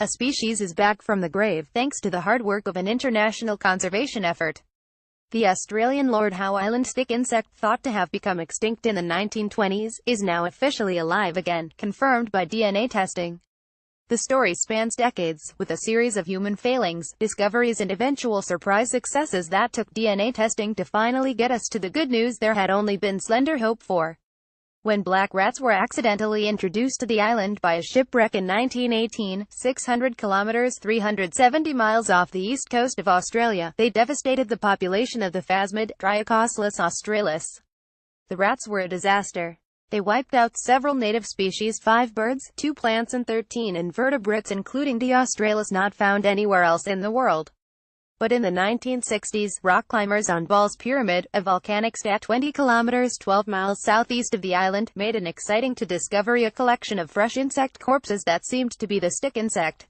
A species is back from the grave, thanks to the hard work of an international conservation effort. The Australian Lord Howe Island stick insect, thought to have become extinct in the 1920s, is now officially alive again, confirmed by DNA testing. The story spans decades, with a series of human failings, discoveries and eventual surprise successes that took DNA testing to finally get us to the good news there had only been slender hope for. When black rats were accidentally introduced to the island by a shipwreck in 1918, 600 kilometers 370 miles off the east coast of Australia, they devastated the population of the phasmid, Dryocosylus australis. The rats were a disaster. They wiped out several native species, 5 birds, 2 plants and 13 invertebrates, including the australis not found anywhere else in the world. But in the 1960s, rock climbers on Ball's Pyramid, a volcanic stat 20 kilometers 12 miles southeast of the island, made an exciting to discovery a collection of fresh insect corpses that seemed to be the stick insect.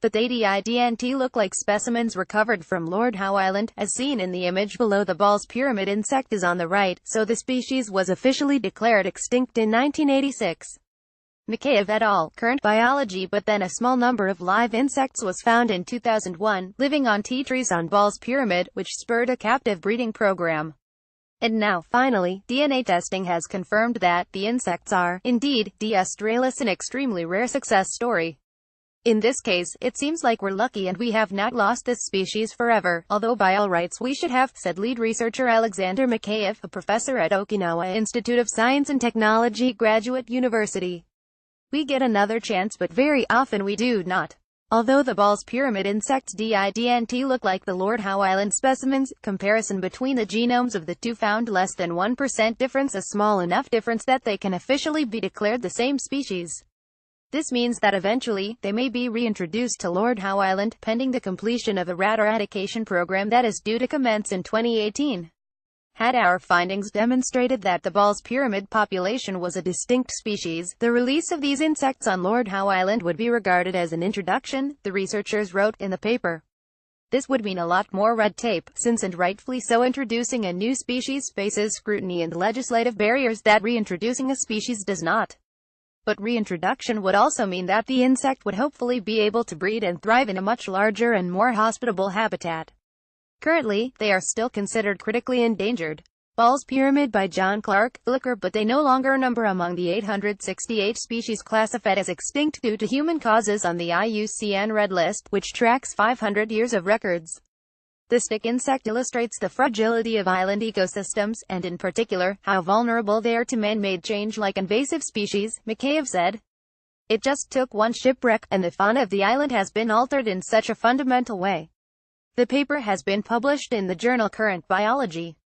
But they didn't look like specimens recovered from Lord Howe Island, as seen in the image below. The Ball's Pyramid insect is on the right, so the species was officially declared extinct in 1986. Mikheyev et al., Current Biology. But then a small number of live insects was found in 2001, living on tea trees on Ball's Pyramid, which spurred a captive breeding program. And now, finally, DNA testing has confirmed that the insects are, indeed, D. australis, an extremely rare success story. In this case, it seems like we're lucky and we have not lost this species forever, although by all rights we should have, said lead researcher Alexander Mikheyev, a professor at Okinawa Institute of Science and Technology Graduate University. We get another chance, but very often we do not. Although the Ball's Pyramid insects didn't look like the Lord Howe Island specimens, comparison between the genomes of the two found less than 1% difference, a small enough difference that they can officially be declared the same species. This means that eventually, they may be reintroduced to Lord Howe Island, pending the completion of a rat eradication program that is due to commence in 2018. Had our findings demonstrated that the Ball's Pyramid population was a distinct species, the release of these insects on Lord Howe Island would be regarded as an introduction, the researchers wrote in the paper. This would mean a lot more red tape, since, and rightfully so, introducing a new species faces scrutiny and legislative barriers that reintroducing a species does not. But reintroduction would also mean that the insect would hopefully be able to breed and thrive in a much larger and more hospitable habitat. Currently, they are still considered critically endangered. Ball's Pyramid by John Clark, Flickr. But they no longer number among the 868 species classified as extinct due to human causes on the IUCN Red List, which tracks 500 years of records. The stick insect illustrates the fragility of island ecosystems, and in particular, how vulnerable they are to man-made change like invasive species, Mikheyev said. It just took one shipwreck, and the fauna of the island has been altered in such a fundamental way. The paper has been published in the journal Current Biology.